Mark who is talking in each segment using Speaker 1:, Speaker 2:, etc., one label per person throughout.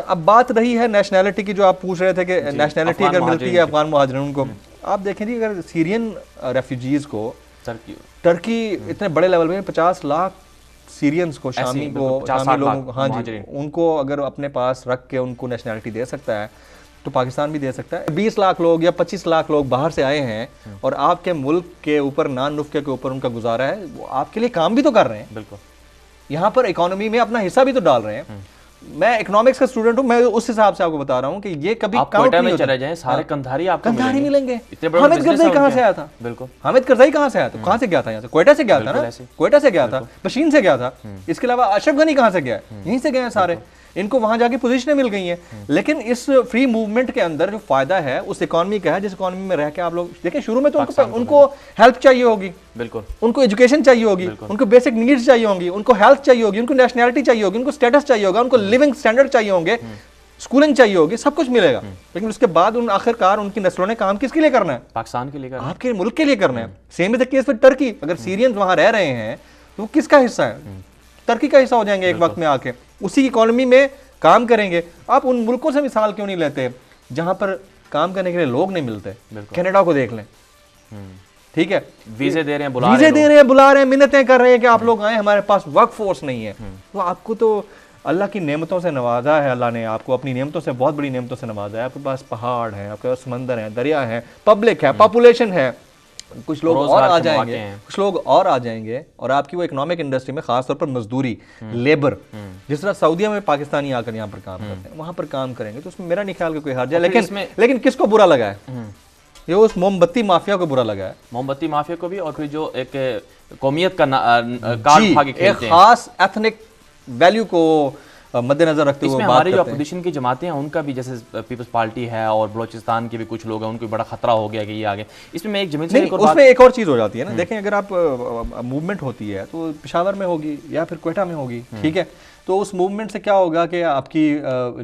Speaker 1: अब बात रही है नेशनैलिटी की, जो आप पूछ रहे थे कि नेशनैलिटी अगर मिलती है अफगान मुहाजिरीन को, आप देखें जी अगर सीरियन रेफ्यूजीज को टर्की इतने बड़े लेवल में 50 लाख सीरियंस को, शामी लोगों, हाँ जी, उनको अगर अपने पास रख के उनको नेशनैलिटी दे सकता है तो पाकिस्तान भी दे सकता है। 20 लाख लोग या 25 लाख लोग बाहर से आए हैं और आपके मुल्क के ऊपर, नान नुफ्के के ऊपर उनका गुजारा है, वो आपके लिए काम भी तो कर रहे हैं, बिल्कुल यहाँ पर इकोनॉमी में अपना हिस्सा भी तो डाल रहे हैं। मैं इकोनॉमिक्स का स्टूडेंट हूं, मैं उस हिसाब से आपको बता रहा हूं कि ये कभी काउंट नहीं होता। चले जाएं सारे कंधारी आपको मिलेंगे। हामिद करज़ई कहां से आया था? बिल्कुल, हामिद करज़ई कहां से आया था? कहां से गया था? यहाँ से क्वेटा से गया था ना, क्वेटा से गया था, बशीन से गया था। इसके अलावा अशरफ गनी कहां से गया? यहीं से गए हैं सारे। इनको वहां जाके पोजीशनें मिल गई हैं। लेकिन इस फ्री मूवमेंट के अंदर जो फायदा है उस इकोनॉमी का है जिस इकोनॉमी में रह के आप लोग देखें, शुरू में तो उनको हेल्प चाहिए होगी, बिल्कुल, उनको एजुकेशन चाहिए होगी, उनको बेसिक नीड्स चाहिए होंगी, उनको हेल्थ चाहिए होगी, उनको नेशनैलिटी चाहिए होगी, उनको स्टेटस चाहिए होगा, उनको लिविंग स्टैंडर्ड चाहिए होंगे, स्कूलिंग चाहिए होगी, सब कुछ मिलेगा। लेकिन उसके बाद उन आखिरकार उनकी नस्लों ने काम किसके लिए करना है? पाकिस्तान के लिए करना है, आपके मुल्क के लिए करना है। Same is the case with Turkey. अगर सीरियंस वहां रह रहे हैं तो वो किसका हिस्सा है? टर्की का हिस्सा हो जाएंगे एक वक्त में आके, उसी इकोनॉमी में काम करेंगे। आप उन मुल्कों से मिसाल क्यों नहीं लेते जहां पर काम करने के लिए लोग नहीं मिलते? कनाडा को देख लें, ठीक है, वीजे दे रहे हैं, बुला रहे हैं, मिन्नतें कर रहे हैं कि आप लोग आए, हमारे पास वर्क फोर्स नहीं है। तो आपको तो अल्लाह की नेमतों से नवाजा है, अल्लाह ने आपको अपनी नेमतों से, बहुत बड़ी नेमतों से नवाजा है। आपके पास पहाड़ है, आपके पास समंदर है, दरिया है, पब्लिक है, पॉपुलेशन है, कुछ लोग और आ जाएंगे, कुछ लोग और आ जाएंगे और आपकी वो इकोनॉमिक इंडस्ट्री में खासतौर पर मजदूरी, लेबर, जिस तरह सऊदीया में पाकिस्तानी आकर यहाँ पर काम करते हैं, वहां पर काम करेंगे, तो उसमें मेरा नहीं ख्याल कोई हर्ज है। लेकिन किसको बुरा लगा है? ये उस मोमबत्ती माफिया को बुरा लगा है, मोमबत्ती माफिया को भी, और फिर जो एक कौमियत का कार्ड उठा के खेलते हैं, खास एथनिक वैल्यू को मद्देनजर रखते हुए हमारी जो अपोजिशन की जमातें हैं उनका भी, जैसे पीपल्स पार्टी है और बलोचिस्तान के भी कुछ लोग हैं, उनको बड़ा खतरा हो गया कि ये आगे। इसमें मैं एक जमीन से उसमें एक और चीज हो जाती है ना, देखें अगर आप मूवमेंट होती है तो पेशावर में होगी या फिर क्वेटा में होगी, ठीक है, तो उस मूवमेंट से क्या होगा कि आपकी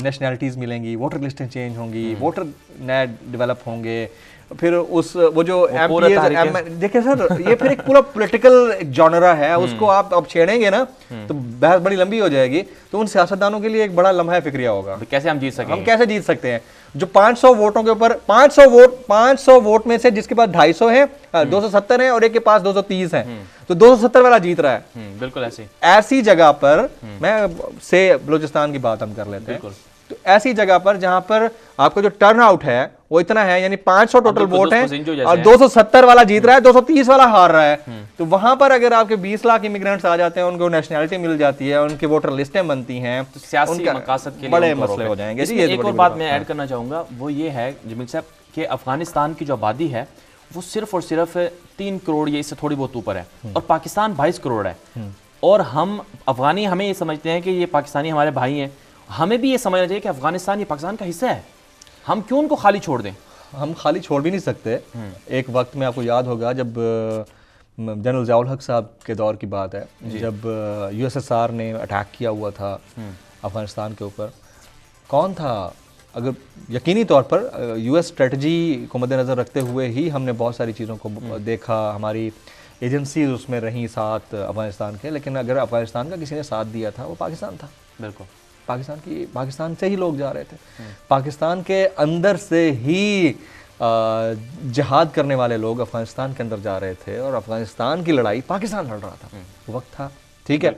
Speaker 1: नेशनैलिटीज मिलेंगी, वोटर लिस्टें चेंज होंगी, वोटर नए डेवलप होंगे, फिर उस वो जो देखिए सर, ये फिर एक पूरा पॉलिटिकल जॉनरा है, उसको आप अब छेड़ेंगे ना तो बहस बड़ी लंबी हो जाएगी। तो उन सियासतदानों के लिए एक बड़ा लम्हा फिक्रिया होगा, कैसे हम जीत सकें, हम कैसे जीत सकते हैं। जो 500 वोटों के ऊपर 500 वोट में से जिसके पास 250 है, 270 है और एक के पास 230 है, तो 270 वाला जीत रहा है। बिल्कुल ऐसी जगह पर, मैं से बलूचिस्तान की बात हम कर लेते हैं, तो ऐसी जगह पर जहां पर आपका जो टर्न आउट है वो इतना है, यानी 500 टोटल वोट है और 270 वाला जीत रहा है, 230 वाला हार रहा है, तो वहां पर अगर आपके 20 लाख इमिग्रेंट्स आ जाते हैं, उनको नेशनैलिटी मिल जाती है, उनकी वोटर लिस्टें बनती हैं, तो सियासी मकासद के लिए बड़े मसले हो जाएंगे। एक और बात मैं ऐड करना चाहूंगा, वो ये है जमील साहब कि अफगानिस्तान की जो आबादी है वो सिर्फ और सिर्फ 3 करोड़ या इससे थोड़ी बहुत ऊपर है और पाकिस्तान 22 करोड़ है। और हम अफगानी हमें ये समझते हैं कि ये पाकिस्तानी हमारे भाई हैं, हमें भी ये समझना चाहिए कि अफगानिस्तान ये पाकिस्तान का हिस्सा है, हम क्यों उनको खाली छोड़ दें? हम खाली छोड़ भी नहीं सकते। एक वक्त में आपको याद होगा जब जनरल ज़ियाउल हक साहब के दौर की बात है, जब यूएसएसआर ने अटैक किया हुआ था अफगानिस्तान के ऊपर, कौन था? अगर यकीनी तौर पर यूएस स्ट्रेटजी को मद्देनज़र रखते हुए ही हमने बहुत सारी चीज़ों को देखा, हमारी एजेंसीज उसमें रहीं साथ अफगानिस्तान के, लेकिन अगर अफगानिस्तान का किसी ने साथ दिया था वो पाकिस्तान था। बिल्कुल, पाकिस्तान से ही लोग जा रहे थे, पाकिस्तान के अंदर से ही जिहाद करने वाले लोग अफगानिस्तान के अंदर जा रहे थे और अफगानिस्तान की लड़ाई पाकिस्तान लड़ रहा था, वो वक्त था, ठीक है।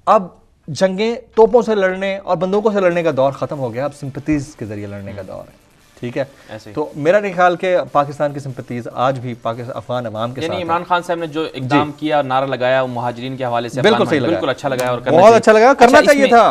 Speaker 1: अब जंगें तोपों से लड़ने और बंदूकों से लड़ने का दौर खत्म हो गया, अब सिंपैथीज के जरिए लड़ने का दौर है, ठीक है। तो मेरा नहीं ख्याल कि पाकिस्तान की सिंपैथीज आज भी पाकिस्तान अफगान अवाम के साथ। इमरान खान साहब ने जो इक़दाम किया, नारा लगाया मुहाजिरीन के हवाले से, बिल्कुल सही लगा, बिल्कुल अच्छा लगा और बहुत अच्छा लगा, करना चाहिए था।